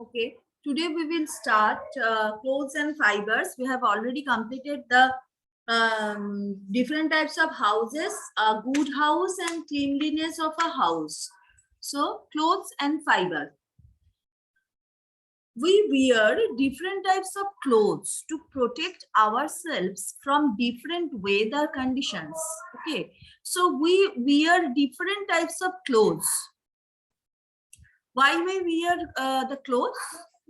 Okay, today we will start clothes and fibers. We have already completed the different types of houses, a good house and cleanliness of a house. So, clothes and fiber. We wear different types of clothes to protect ourselves from different weather conditions. Okay, so we wear different types of clothes. Why we wear the clothes?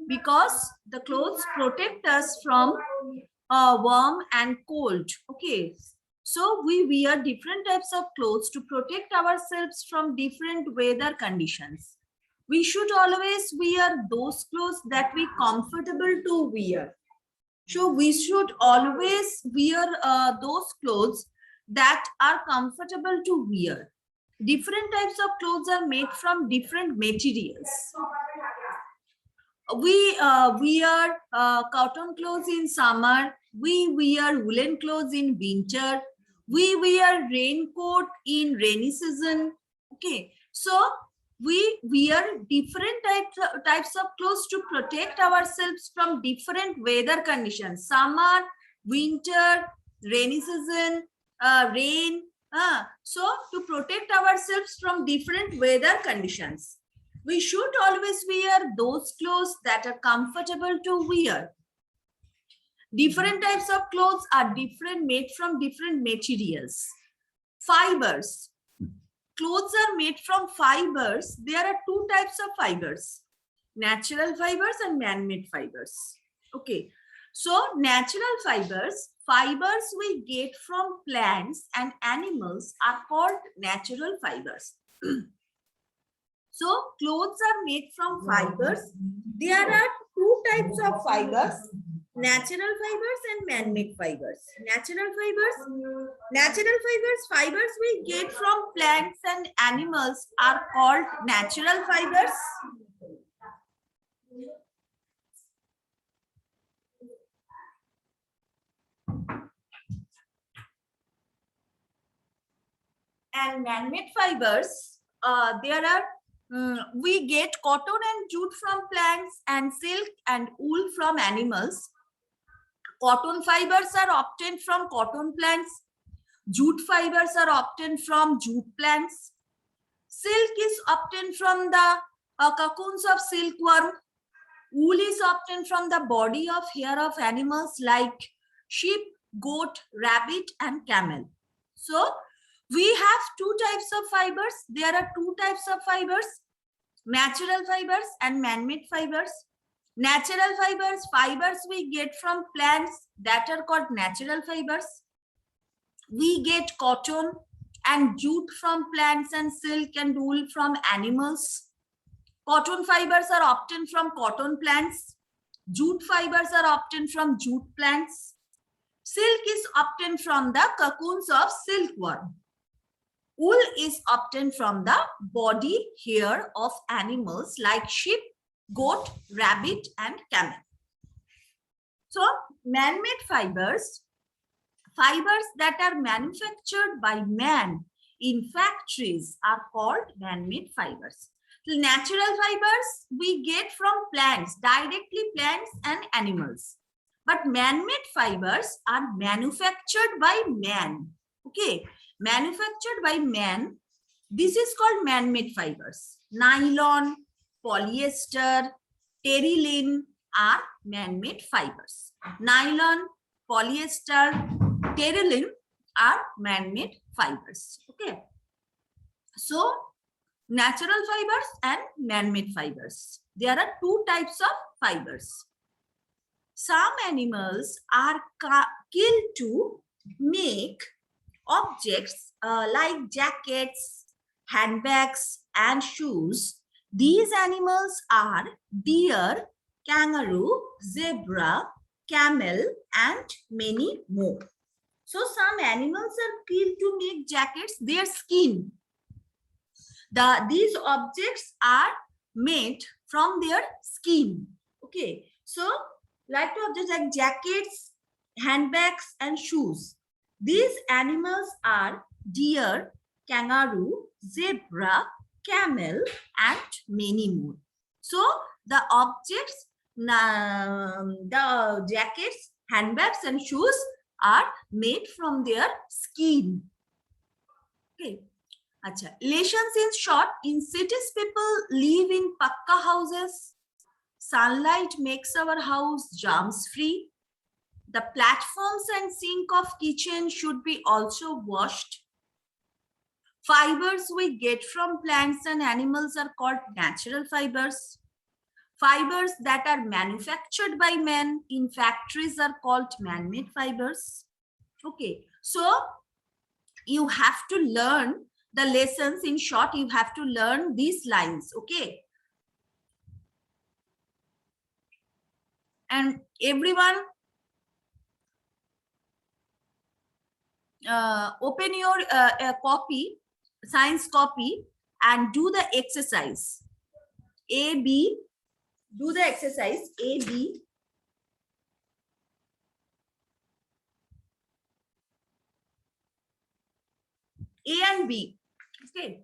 Because the clothes protect us from warm and cold. Okay, so we wear different types of clothes to protect ourselves from different weather conditions. We should always wear those clothes that we comfortable to wear. So we should always wear those clothes that are comfortable to wear. Different types of clothes are made from different materials. We wear cotton clothes in summer. We wear woolen clothes in winter. We wear raincoat in rainy season. Okay, so we wear different types of clothes to protect ourselves from different weather conditions: summer, winter, rainy season, rain. So to protect ourselves from different weather conditions, we should always wear those clothes that are comfortable to wear. Different types of clothes are made from different materials. Fibers. Clothes are made from fibers. There are two types of fibers: natural fibers and man-made fibers. Okay, so natural fibers we get from plants and animals are called natural fibers. So clothes are made from fibers. There are two types of fibers: natural fibers and man-made fibers. Natural fibers we get from plants and animals are called natural fibers. And man-made fibers, there are we get cotton and jute from plants and silk and wool from animals. Cotton fibers are obtained from cotton plants. Jute fibers are obtained from jute plants. Silk is obtained from the cocoons of silkworm. Wool is obtained from the body of hair of animals like sheep, goat, rabbit, and camel. So we have two types of fibers. There are two types of fibers: natural fibers and man-made fibers. Natural fibers we get from plants, that are called natural fibers. We get cotton and jute from plants and silk and wool from animals. Cotton fibers are obtained from cotton plants. Jute fibers are obtained from jute plants. Silk is obtained from the cocoons of silkworm. Wool is obtained from the body hair of animals like sheep, goat, rabbit, and camel. So, man-made fibers that are manufactured by man in factories are called man-made fibers. The natural fibers we get from plants, directly plants and animals. But man-made fibers are manufactured by man. Okay, manufactured by man. This is called man-made fibers. Nylon, polyester, terylene are man-made fibers. Nylon, polyester, terylene are man-made fibers. Okay. So, natural fibers and man-made fibers. There are two types of fibers. Some animals are killed to make objects like jackets, handbags, and shoes. These animals are deer, kangaroo, zebra, camel, and many more. So some animals are killed to make jackets, their skin. These objects are made from their skin. Okay, so like objects like jackets, handbags, and shoes. These animals are deer, kangaroo, zebra, camel, and many more. So The objects, the jackets, handbags, and shoes are made from their skin. Okay. Acha. Relations in short, in cities people live in pakka houses. Sunlight makes our house germs free. The platforms and sink of kitchen should be also washed. Fibers we get from plants and animals are called natural fibers. Fibers that are manufactured by men in factories are called man-made fibers. Okay, so you have to learn the lessons. In short, you have to learn these lines. Okay, and everyone open your copy, science copy, and do the exercise. A, B, do the exercise A, B. A and B. Okay,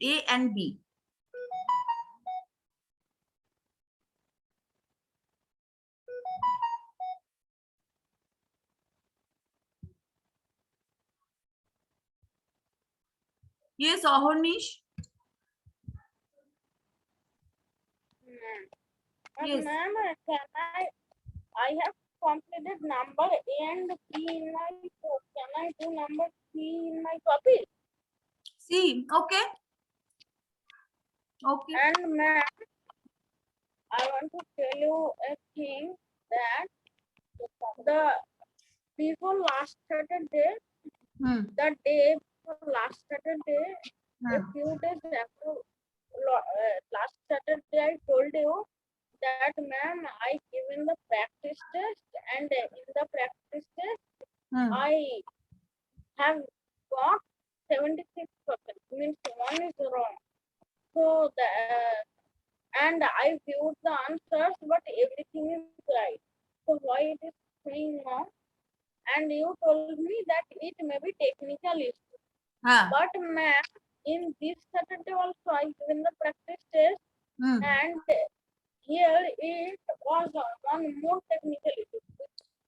A and B. Yes, Ahornish. Yes. Ma'am, can I have completed number A and B in my book. Can I do number C in my copy? See, okay. Okay. And ma'am, I want to tell you a thing that the before last Saturday, the day before last Saturday, a few days after last Saturday, I told you that ma'am, I given the practice test, and in the practice test, I have got 76%. Means one is wrong. So the and I viewed the answers, but everything is right. So why it is saying wrong? And you told me that it may be technical issue. But ma'am, in this Saturday also I given the practice test, and here it was one more technical issue.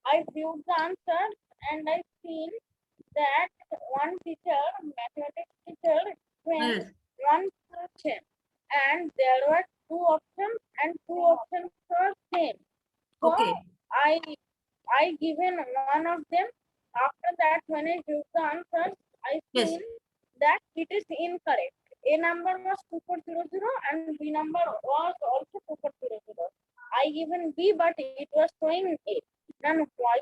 I viewed the answers and I seen that one teacher, mathematics teacher, explained one question, and there were two options, and two options were same. So Okay. I given one of them. After that, when I viewed the answers, I seen that it is incorrect. A number was 2400 and B number was also 2400. I given B, but it was showing A. Then why?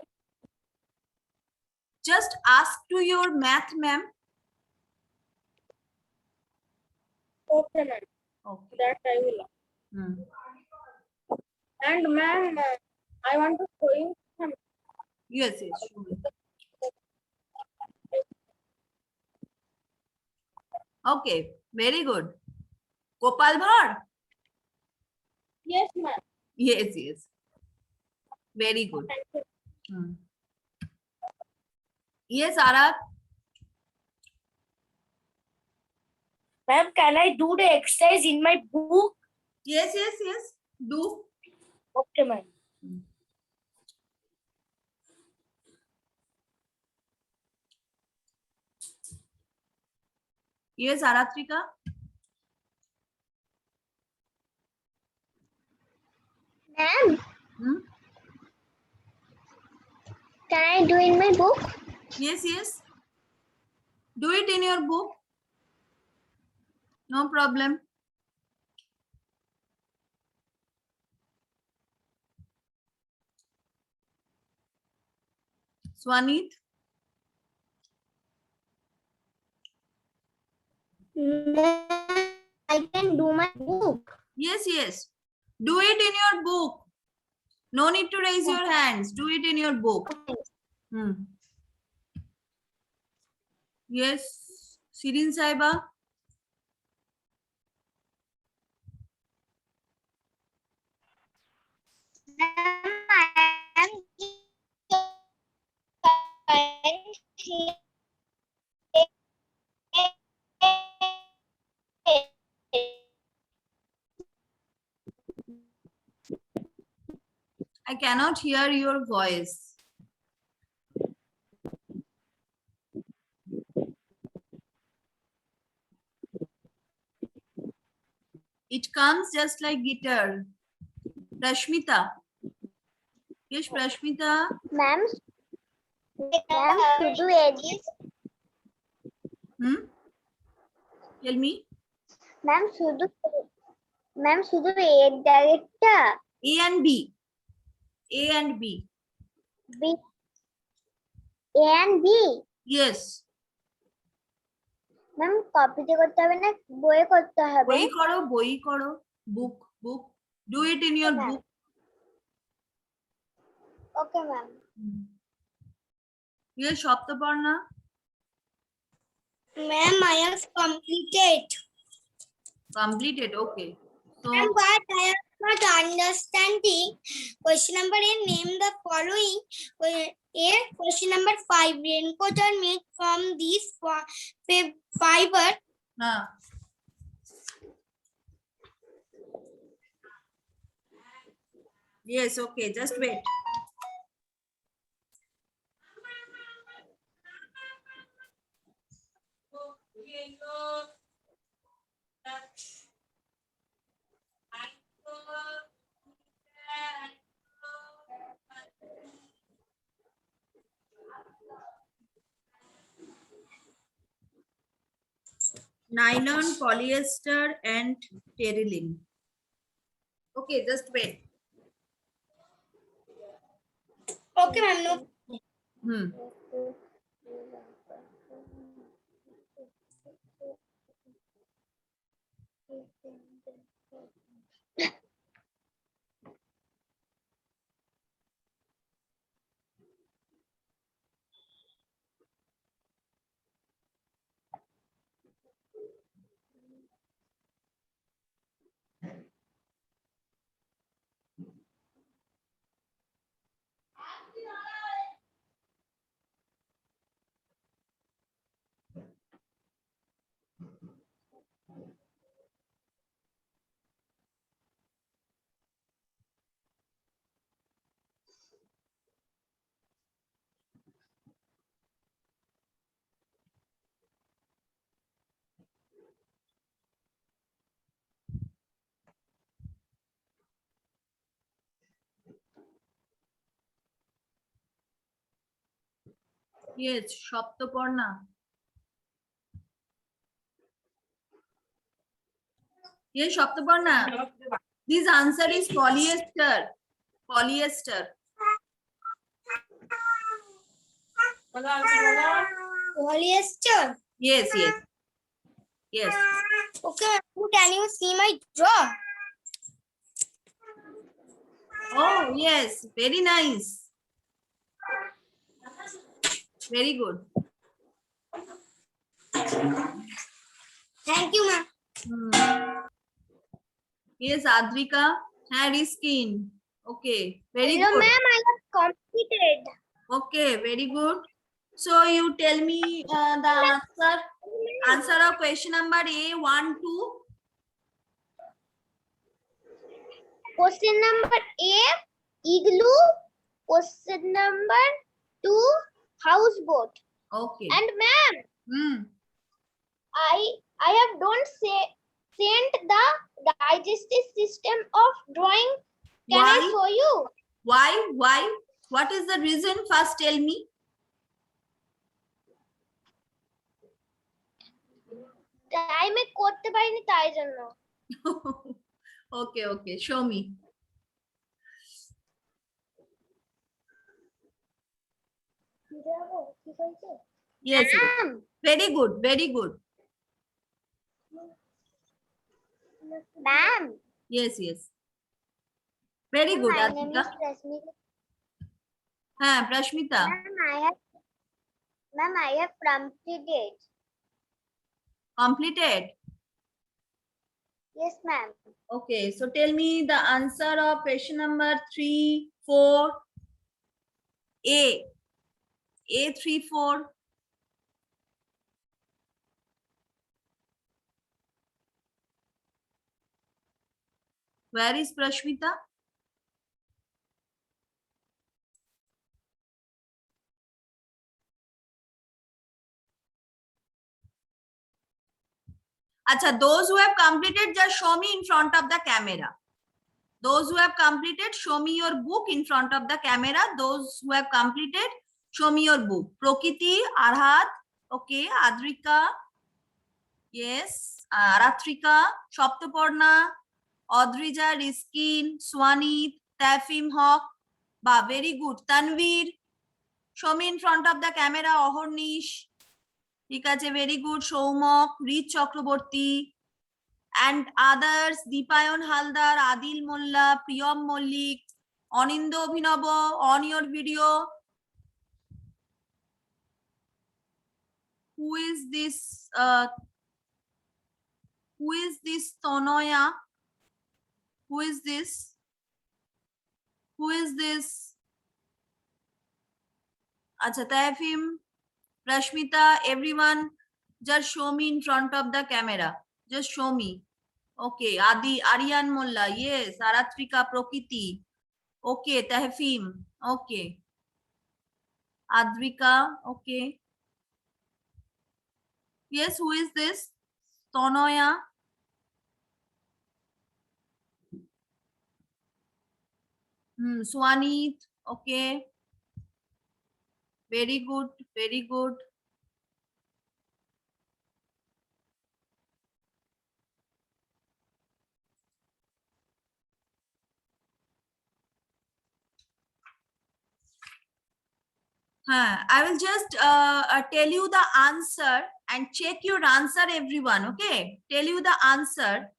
Just ask to your math ma'am. Okay, ma'am. Okay. That I will. And ma'am, I want to show you some. Yes, yes. Okay, very good. Gopal Bhar? Yes, ma'am. Yes, yes. Very good. Thank you. Yes, Arat. Ma'am, can I do the exercise in my book? Yes, yes, yes. Do. Okay, ma'am. Yes, Aratrika. Ma'am, can I do in my book? Yes, yes. Do it in your book. No problem. Swanit. I can do my book. Yes, yes. Do it in your book. No need to raise your hands. Do it in your book. Okay. Yes, Sirin Saiba. cannot hear your voice. It comes just like guitar. Prashmita. Yes, Prashmita. Ma'am, ma'am, Sudu edit. Tell me. Ma'am, Sudu aid director. A and B. A and B. B. A and B. Yes. Ma'am, copy তে করতে হবে না বইয়ে করতে হবে? বই করো. Book. Do it in your Okay, book. Okay, ma'am. Yes, Shaptaparna. Ma'am, I have completed. Completed. Okay. So Ma'am, but I am not understanding. Question number 8, name the following. Question number 5, raincoat are made from these fiber. yes, okay. Just wait. Nylon, polyester, and terylene. Okay, just wait. Okay, ma'am. No. Yes, Shaptaparna. Yes, Shaptaparna. This answer is polyester. Polyester. Polyester. Yes. Yes. Okay, can you see my draw? Oh, yes. Very nice. Very good. Thank you, ma'am. Yes, Adrika. Hair skin. Okay. Very Hello, good. ma'am, I have completed. Okay. Very good. So you tell me the answer of question number A, 1, 2. Question number A, igloo. Question number 2, houseboat. Okay. And ma'am, I have don't sent the digestive system of drawing. Can I Why? show you? Why? What is the reason? First tell me. টাইমে করতে পারিনি তাই জন্য। Okay. Show me. Yes. Ma'am, Very good. ma'am. Yes. Very good, My name Adhika. is Prashmita. Prashmita. Ma'am, I have completed. Completed. Yes, ma'am. Okay. So tell me the answer of question number 3, 4. A 3, 4. Where is Prashmita? Acha, those who have completed, just show me in front of the camera. Those who have completed, show me your book in front of the camera. Those who have completed, show me your book. Prokiti, Arhat, okay, Adrika, yes, Aratrika, Shoptaporna, Audrija, Riskin, Swanit, Tafim Hawk, ba, very good. Tanvir, show me in front of the camera. Ahornish, ঠিক আছে, very good. Shomok, Rich Chakraborty, and others, Deepayan Haldar, Adil Molla, Priyam Mollik, Anindo Abhinabo, on your video. Who is this? Who is this Tonoya? Who is this? Who is this? Acha, Taifim, Rashmita, everyone, just show me in front of the camera. Just show me. Okay, Adi, Aryan Molla, yes, Aratrika, Prokiti. Okay, Tahfim, okay. Advika, okay. Yes, who is this? Tonoya. Swanit, okay. Very good, very good. I will just tell you the answer and check your answer, everyone. Okay, tell you the answer.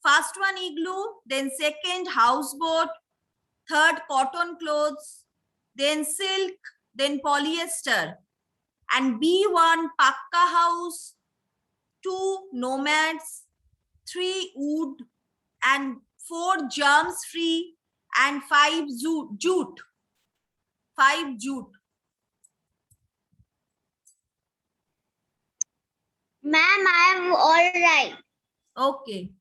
First one igloo, then second houseboat, third cotton clothes, then silk, then polyester, and B1 pakka house, 2 nomads, 3 wood, and 4 germs free, and 5 jute. 5 jute. Ma'am, I am all right. Okay.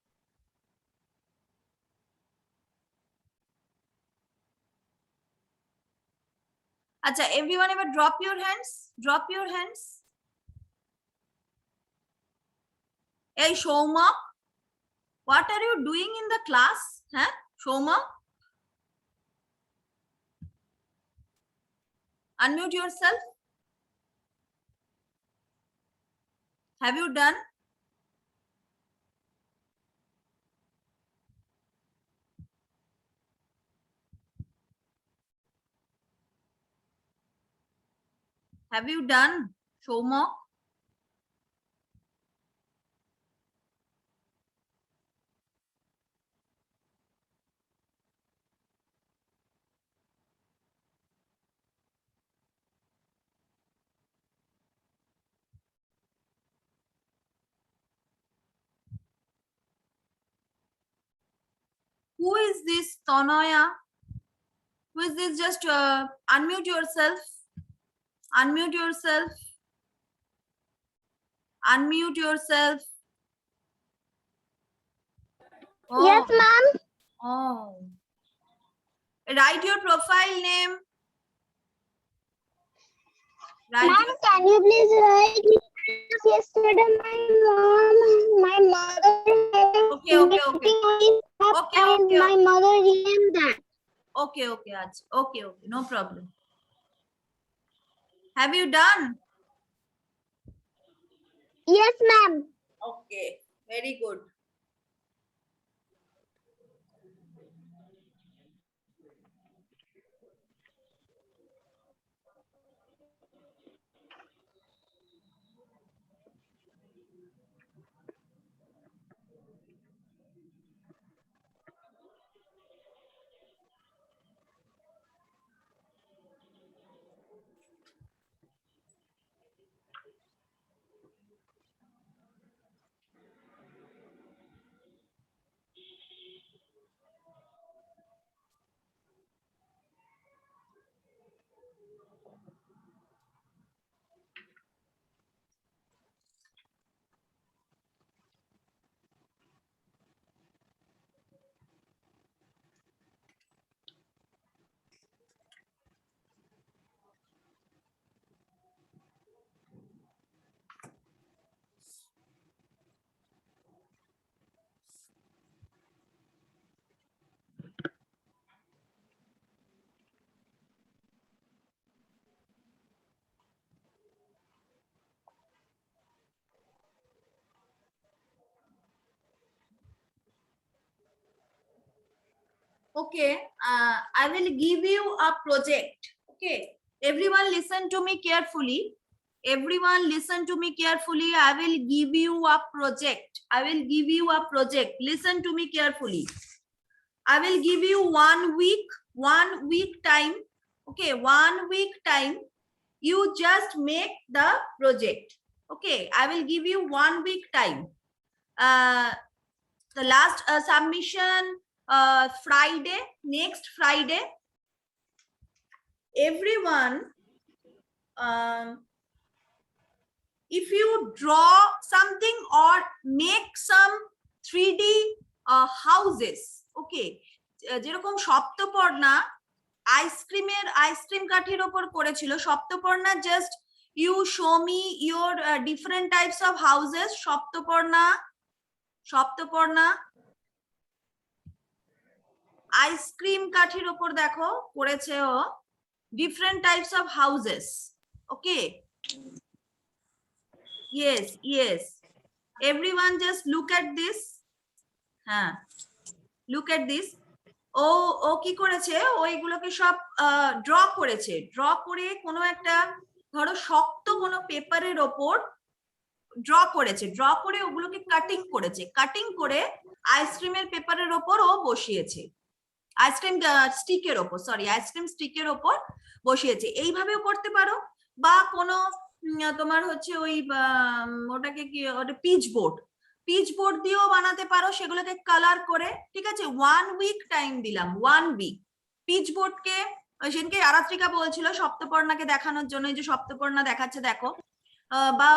Acha, everyone ever drop your hands? Drop your hands. Hey, Shoma, what are you doing in the class? Huh? Shoma? Unmute yourself. Have you done? Have you done, Shoma? Who is this Tonoya? Who is this? Just unmute yourself. Unmute yourself. Unmute yourself. Oh. Yes, ma'am. Oh. Write your profile name. Write Ma'am, can you please write? Yesterday, my mother. Okay. Okay. My mother named that. Okay. Okay. No problem. Have you done? Yes, ma'am. Okay. Very good. Okay, I will give you a project. Okay, everyone listen to me carefully. Everyone listen to me carefully. I will give you a project. I will give you a project. Listen to me carefully. I will give you 1 week time. Okay, 1 week time. You just make the project. Okay, I will give you 1 week time. The last submission Friday, next Friday. Everyone, if you draw something or make some 3D houses, okay, যেরকম Saptaparna ice cream কাঠির উপর করেছিল Saptaparna, just you show me your different types of houses. Saptaparna ice cream কাঠির উপর দেখো করেছে ও different types of houses. Okay, yes, everyone just look at this. হ্যাঁ, look at this. ও কি করেছে, ও এগুলোকে সব ড্র করেছে। ড্র করে কোনো একটা ধরো শক্ত কোনো পেপারের ওপর ড্র করেছে, ড্র করে ওগুলোকে কাটিং করেছে, কাটিং করে আইসক্রিমের পেপারের ওপর ও বসিয়েছে, আইসক্রিম স্টিকের ওপর বসিয়েছে। এইভাবেও করতে পারো, বা কোনো তোমার হচ্ছে ওই ওটাকে কি পিচ বোর্ড দিয়েও বানাতে পারো, সেগুলোকে কালার করে। ঠিক আছে, 1 উইক টাইম দিলাম, 1 উইক। পিচ বোর্ডকে সেদিনকে আরাত্রিকা বলছিল সপ্তপর্ণাকে দেখানোর জন্য, এই যে সপ্তপর্ণা দেখাচ্ছে দেখো, বা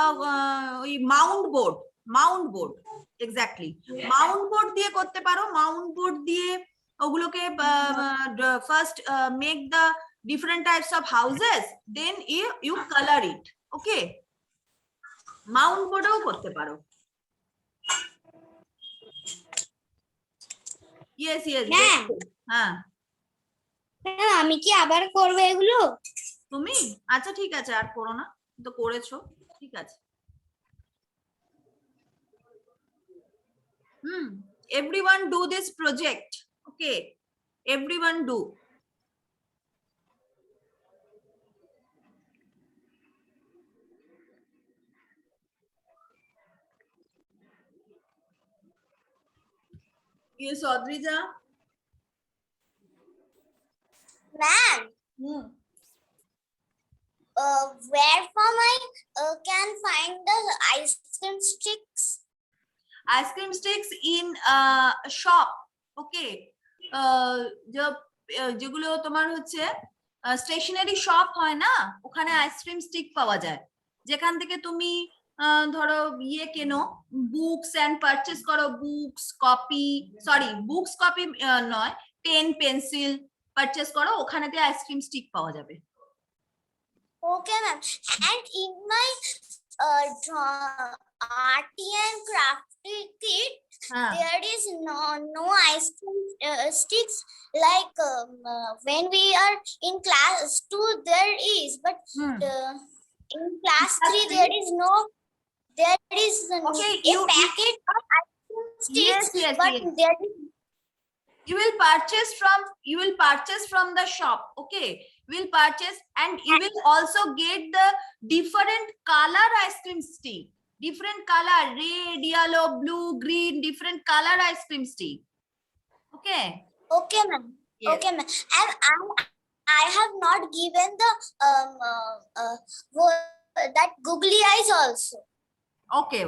ওই mount board exactly mount board দিয়ে করতে পারো। মাউন্ট বোর্ড দিয়ে ওগুলোকে first make the different types of houses, then you color it. Okay, mount বোর্ডেও করতে পারো। yes হ্যাঁ, আমি কি আবার করবো এগুলো? তুমি আচ্ছা ঠিক আছে, আর করো না, তো করেছো, ঠিক আছে। everyone do this project. Okay, everyone do. Yes, Audrija. Ma'am, where from I can find the ice cream sticks? Ice cream sticks in shop. Okay, যেগুলো তোমার হচ্ছে স্টেশনারি শপ হয় না, ওখানে আইসক্রিম স্টিক পাওয়া যায়, যেখান থেকে তুমি ধরো ইয়ে কেনো, বুকস এন্ড পারচেস করো, বুকস কপি নয়, পেন পেন্সিল পারচেস করো, ওখানেতে আইসক্রিম স্টিক পাওয়া যাবে। Okay, ma'am. And in my arty and crafty kit, there is no ice cream sticks like when we are in class 2 there is, but in class 3 there is no Okay, a packet of ice cream sticks. Yes, but yes. there is You will purchase from the shop. Okay, you will purchase, and you will also get the different color ice cream stick, different color, red, yellow, blue, green, different color ice cream stick. Okay, okay, ma'am. Yes. Okay, ma'am. And I have not given the that googly eyes also. okay.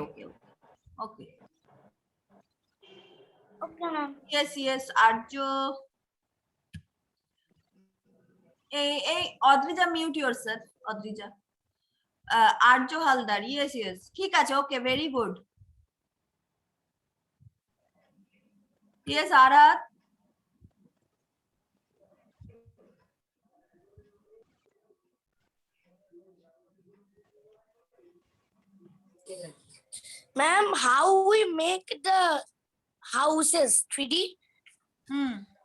Okay, ma'am. yes, Arjo. Hey, Audrija, mute yourself, Audrija. Arjo Haldar, yes, ঠিক আছে, okay, very good. Yes, Arat. Ma'am, how we make the houses 3D?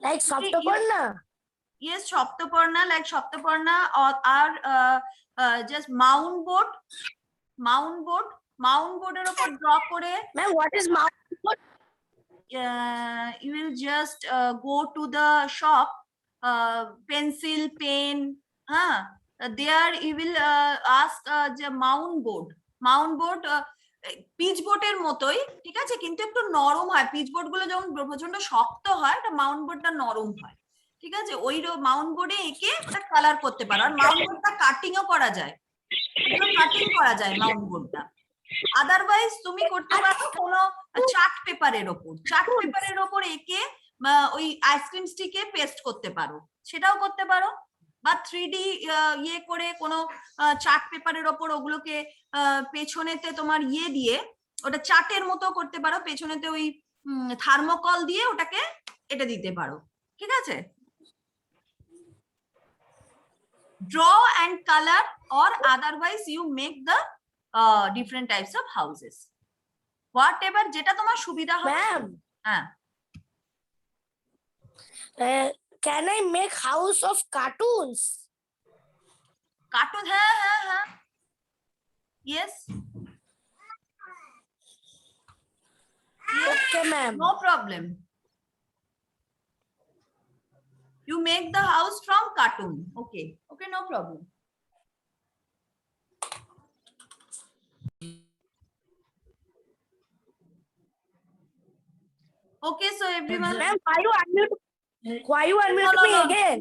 Like Saptaparna? Yes, Shoptaparna, like Shoptaparna, or just mound board এর উপর draw করে। Ma'am, what is mound board? you will just go to the shop, pencil, pen, there you will ask যে Mount board pitch বোর্ডের মতোই, ঠিক আছে, কিন্তু একটু নরম হয়। পিচ বোর্ড গুলো যখন প্রচন্ড শক্ত হয়, এটা মাউন্ট বোর্ডটা নরম হয়, ঠিক আছে। ওই মাউন্ট বোর্ডে এঁকে ওটা কালার করতে পারো। আর মাউন্ট বোর্ডটা কাটিংও করা যায়, কাটিং করা যায় মাউন্ট বোর্ডটা। আদারওয়াইজ তুমি করতে পারো কোনো চার্ট পেপারের ওপর এঁকে ওই আইসক্রিম স্টিকে পেস্ট করতে পারো, সেটাও করতে পারো। বা 3D ইয়ে করে কোনো চার্ট পেপারের ওপর ওগুলোকে পেছনেতে তোমার ইয়ে দিয়ে ওটা চার্টের মতো করতে পারো, পেছনেতে ওই থার্মোকল দিয়ে ওটাকে এটা দিতে পারো, ঠিক আছে। Draw and color, or otherwise you make the different types of houses, whatever যেটা তোমার সুবিধা হবে। Ma'am, হ্যাঁ, can I make house of cartoons? Cartoon, হ্যাঁ, yes, Okay, ma'am. no problem. You make the house from cartoon. Okay, no problem. Okay, so everyone. Ma'am, why you unmute me again?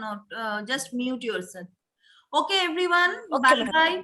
No. Just mute yourself. Okay, everyone. Okay, Bye bye.